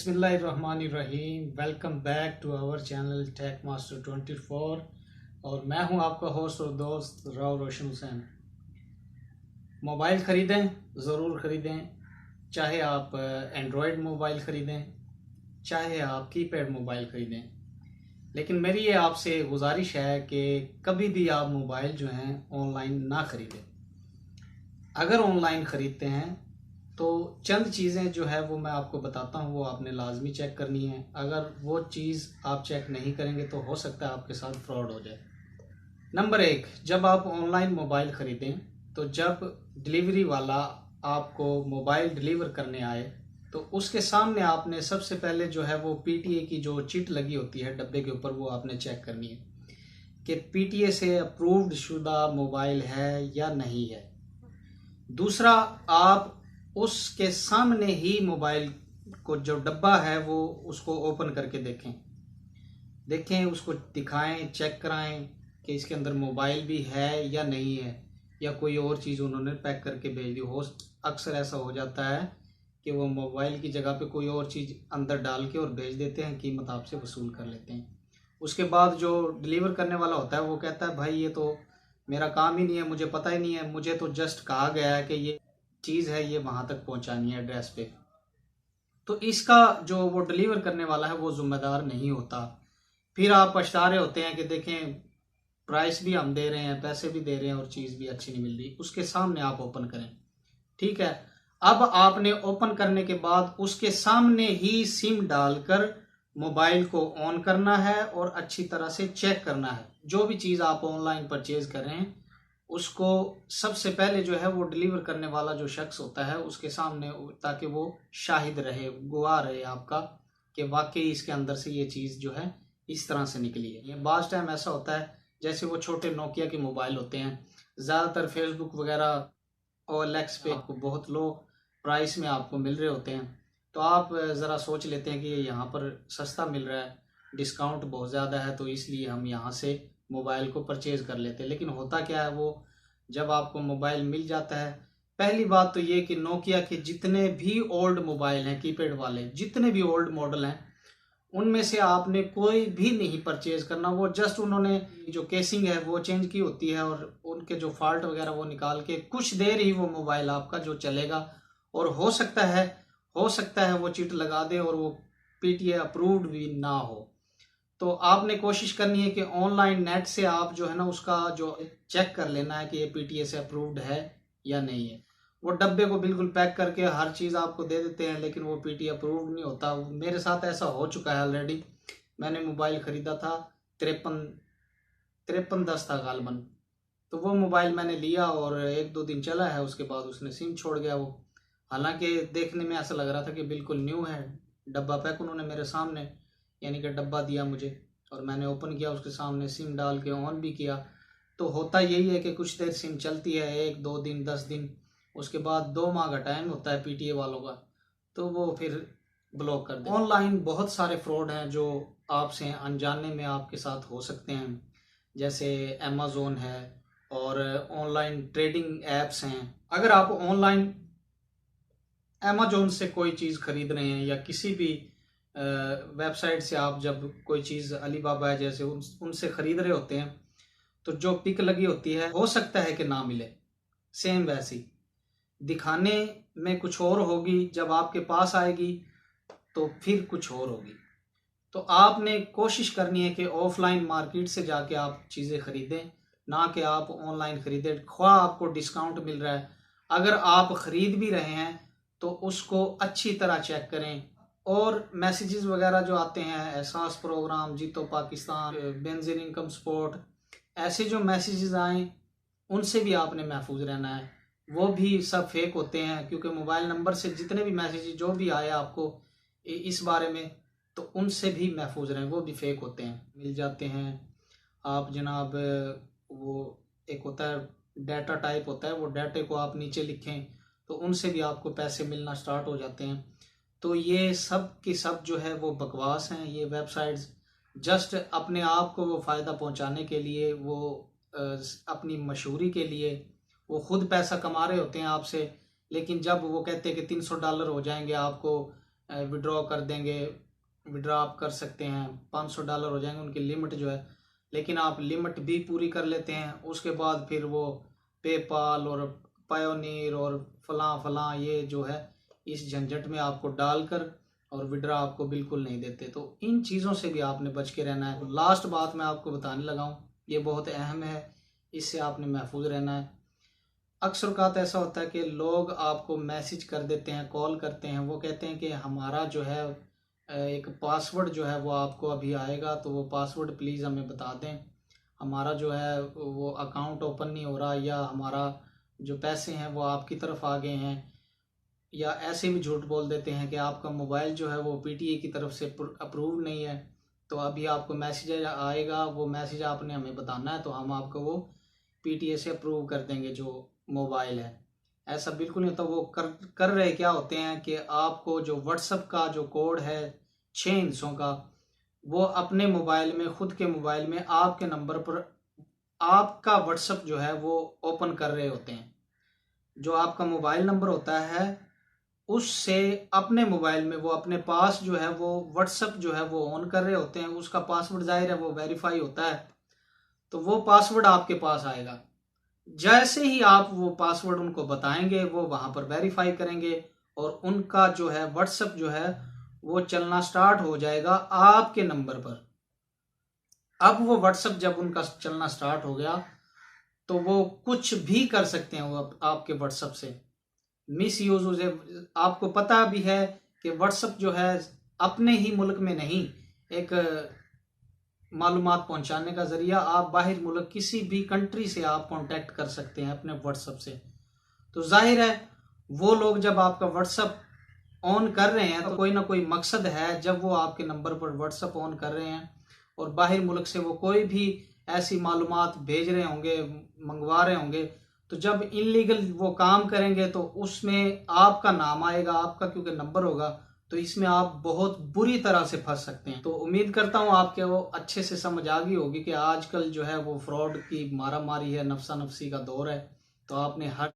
बिस्मिल्लाहिर्रहमानिर्रहीम। Welcome back to our channel Tech Master 24 और मैं हूं आपका होस्ट और दोस्त राव रोशन हुसैन। मोबाइल ख़रीदें, ज़रूर ख़रीदें, चाहे आप एंड्रॉयड मोबाइल ख़रीदें, चाहे आप कीपैड मोबाइल ख़रीदें। लेकिन मेरी ये आपसे गुजारिश है कि कभी भी आप मोबाइल जो हैं ऑनलाइन ना ख़रीदें। अगर ऑनलाइन ख़रीदते हैं तो चंद चीज़ें जो है वो मैं आपको बताता हूँ, वो आपने लाजमी चेक करनी है। अगर वो चीज़ आप चेक नहीं करेंगे तो हो सकता है आपके साथ फ्रॉड हो जाए। नंबर एक, जब आप ऑनलाइन मोबाइल ख़रीदें तो जब डिलीवरी वाला आपको मोबाइल डिलीवर करने आए तो उसके सामने आपने सबसे पहले जो है वो पीटीए की जो चिट लगी होती है डब्बे के ऊपर, वो आपने चेक करनी है कि पीटीए से अप्रूव्ड शुदा मोबाइल है या नहीं है। दूसरा, आप उसके सामने ही मोबाइल को जो डब्बा है वो उसको ओपन करके देखें, उसको दिखाएं, चेक कराएं कि इसके अंदर मोबाइल भी है या नहीं है, या कोई और चीज़ उन्होंने पैक करके भेज दी हो। अक्सर ऐसा हो जाता है कि वो मोबाइल की जगह पे कोई और चीज़ अंदर डाल के और भेज देते हैं, कीमत आपसे वसूल कर लेते हैं। उसके बाद जो डिलीवर करने वाला होता है वो कहता है भाई ये तो मेरा काम ही नहीं है, मुझे पता ही नहीं है, मुझे तो जस्ट कहा गया है कि ये चीज़ है, ये वहाँ तक पहुँचानी है एड्रेस पे। तो इसका जो वो डिलीवर करने वाला है वो जिम्मेदार नहीं होता। फिर आप पछता रहे होते हैं कि देखें प्राइस भी हम दे रहे हैं, पैसे भी दे रहे हैं और चीज़ भी अच्छी नहीं मिल रही। उसके सामने आप ओपन करें, ठीक है। अब आपने ओपन करने के बाद उसके सामने ही सिम डालकर मोबाइल को ऑन करना है और अच्छी तरह से चेक करना है। जो भी चीज़ आप ऑनलाइन परचेज कर रहे हैं उसको सबसे पहले जो है वो डिलीवर करने वाला जो शख्स होता है उसके सामने, ताकि वो शाहिद रहे, गवाह रहे आपका कि वाकई इसके अंदर से ये चीज़ जो है इस तरह से निकली है। ये बाज़ टाइम ऐसा होता है जैसे वो छोटे नोकिया के मोबाइल होते हैं, ज़्यादातर फेसबुक वगैरह और लेक्स पे आपको बहुत लो प्राइस में आपको मिल रहे होते हैं। तो आप ज़रा सोच लेते हैं कि ये यहाँ पर सस्ता मिल रहा है, डिस्काउंट बहुत ज़्यादा है, तो इसलिए हम यहाँ से मोबाइल को परचेज़ कर लेते हैं। लेकिन होता क्या है, वो जब आपको मोबाइल मिल जाता है, पहली बात तो ये कि नोकिया के जितने भी ओल्ड मोबाइल हैं, कीपैड वाले जितने भी ओल्ड मॉडल हैं, उनमें से आपने कोई भी नहीं परचेज करना। वो जस्ट उन्होंने जो केसिंग है वो चेंज की होती है और उनके जो फॉल्ट वगैरह वो निकाल के कुछ देर ही वो मोबाइल आपका जो चलेगा। और हो सकता है वो चिट लगा दे और वो पीटीए अप्रूव्ड भी ना हो। तो आपने कोशिश करनी है कि ऑनलाइन नेट से आप जो है ना उसका जो चेक कर लेना है कि ये पीटीए से अप्रूव्ड है या नहीं है। वो डब्बे को बिल्कुल पैक करके हर चीज़ आपको दे देते हैं, लेकिन वो पीटीए अप्रूव्ड नहीं होता। मेरे साथ ऐसा हो चुका है ऑलरेडी। मैंने मोबाइल ख़रीदा था 5310 था गालबन। तो वो मोबाइल मैंने लिया और 1-2 दिन चला है, उसके बाद उसने सिम छोड़ गया वो। हालांकि देखने में ऐसा लग रहा था कि बिल्कुल न्यू है, डब्बा पैक उन्होंने मेरे सामने यानी कि डब्बा दिया मुझे और मैंने ओपन किया, उसके सामने सिम डाल के ऑन भी किया। तो होता यही है कि कुछ देर सिम चलती है, 1-2 दिन 10 दिन, उसके बाद 2 माह का टाइम होता है पीटीए वालों का, तो वो फिर ब्लॉक कर दे। ऑनलाइन बहुत सारे फ्रॉड हैं जो आपसे अनजाने में आपके साथ हो सकते हैं, जैसे अमेज़ोन है और ऑनलाइन ट्रेडिंग ऐप्स हैं। अगर आप ऑनलाइन अमेज़ोन से कोई चीज़ खरीद रहे हैं या किसी भी वेबसाइट से आप जब कोई चीज़ अलीबाबा है जैसे उनसे ख़रीद रहे होते हैं, तो जो पिक लगी होती है हो सकता है कि ना मिले, सेम वैसी दिखाने में कुछ और होगी, जब आपके पास आएगी तो फिर कुछ और होगी। तो आपने कोशिश करनी है कि ऑफलाइन मार्केट से जाके आप चीज़ें ख़रीदें, ना कि आप ऑनलाइन ख़रीदें। ख्वाह आपको डिस्काउंट मिल रहा है, अगर आप ख़रीद भी रहे हैं तो उसको अच्छी तरह चेक करें। और मैसेजेस वगैरह जो आते हैं, एहसास प्रोग्राम, जीतो पाकिस्तान, बेंजीन इनकम सपोर्ट, ऐसे जो मैसेजेस आए उनसे भी आपने महफूज रहना है। वो भी सब फेक होते हैं, क्योंकि मोबाइल नंबर से जितने भी मैसेज जो भी आए आपको इस बारे में, तो उनसे भी महफूज रहें, वो भी फेक होते हैं, मिल जाते हैं। आप जनाब वो एक होता है डाटा टाइप होता है, वो डाटे को आप नीचे लिखें तो उनसे भी आपको पैसे मिलना स्टार्ट हो जाते हैं। तो ये सब की सब जो है वो बकवास हैं। ये वेबसाइट्स जस्ट अपने आप को वो फ़ायदा पहुंचाने के लिए, वो अपनी मशहूरी के लिए, वो खुद पैसा कमा रहे होते हैं आपसे। लेकिन जब वो कहते हैं कि $300 हो जाएंगे आपको विड्रॉ कर देंगे, विड्रॉ आप कर सकते हैं, $500 हो जाएंगे उनकी लिमिट जो है। लेकिन आप लिमिट भी पूरी कर लेते हैं, उसके बाद फिर वो पेपाल और पायोनियर और फलां ये जो है इस झंझट में आपको डालकर और विड्रॉ आपको बिल्कुल नहीं देते। तो इन चीज़ों से भी आपने बच के रहना है। लास्ट बात मैं आपको बताने लगा हूँ, ये बहुत अहम है, इससे आपने महफूज रहना है। अक्सर औक़ात ऐसा होता है कि लोग आपको मैसेज कर देते हैं, कॉल करते हैं, वो कहते हैं कि हमारा जो है एक पासवर्ड जो है वो आपको अभी आएगा, तो वो पासवर्ड प्लीज़ हमें बता दें, हमारा जो है वो अकाउंट ओपन नहीं हो रहा, या हमारा जो पैसे हैं वो आपकी तरफ आ गए हैं। या ऐसे भी झूठ बोल देते हैं कि आपका मोबाइल जो है वो पीटीए की तरफ से अप्रूव नहीं है, तो अभी आपको मैसेज आएगा, वो मैसेज आपने हमें बताना है, तो हम आपको वो पीटीए से अप्रूव कर देंगे जो मोबाइल है। ऐसा बिल्कुल नहीं होता। वो कर रहे क्या होते हैं कि आपको जो व्हाट्सएप का जो कोड है 6 हिस्सों का, वो अपने मोबाइल में, खुद के मोबाइल में आपके नंबर पर आपका व्हाट्सएप जो है वो ओपन कर रहे होते हैं। जो आपका मोबाइल नंबर होता है उससे अपने मोबाइल में वो अपने पास जो है वो व्हाट्सएप जो है वो ऑन कर रहे होते हैं। उसका पासवर्ड जाहिर है वो वेरीफाई होता है, तो वो पासवर्ड आपके पास आएगा। जैसे ही आप वो पासवर्ड उनको बताएंगे, वो वहां पर वेरीफाई करेंगे और उनका जो है व्हाट्सएप जो है वो चलना स्टार्ट हो जाएगा आपके नंबर पर। अब वो व्हाट्सएप जब उनका चलना स्टार्ट हो गया तो वो कुछ भी कर सकते हैं वो आपके व्हाट्सएप से। मिस यूज हो जाए। आपको पता भी है कि व्हाट्सएप जो है अपने ही मुल्क में नहीं, एक मालूमात पहुंचाने का जरिया, आप बाहर मुल्क किसी भी कंट्री से आप कांटेक्ट कर सकते हैं अपने व्हाट्सएप से। तो जाहिर है वो लोग जब आपका व्हाट्सएप ऑन कर रहे हैं तो कोई ना कोई मकसद है, जब वो आपके नंबर पर व्हाट्सएप ऑन कर रहे हैं और बाहर मुल्क से वो कोई भी ऐसी मालूमात भेज रहे होंगे, मंगवा रहे होंगे, तो जब इनलीगल वो काम करेंगे तो उसमें आपका नाम आएगा, आपका क्योंकि नंबर होगा, तो इसमें आप बहुत बुरी तरह से फंस सकते हैं। तो उम्मीद करता हूं आपके वो अच्छे से समझ आ गई होगी कि आजकल जो है वो फ्रॉड की मारा मारी है, नफसा नफसी का दौर है, तो आपने हर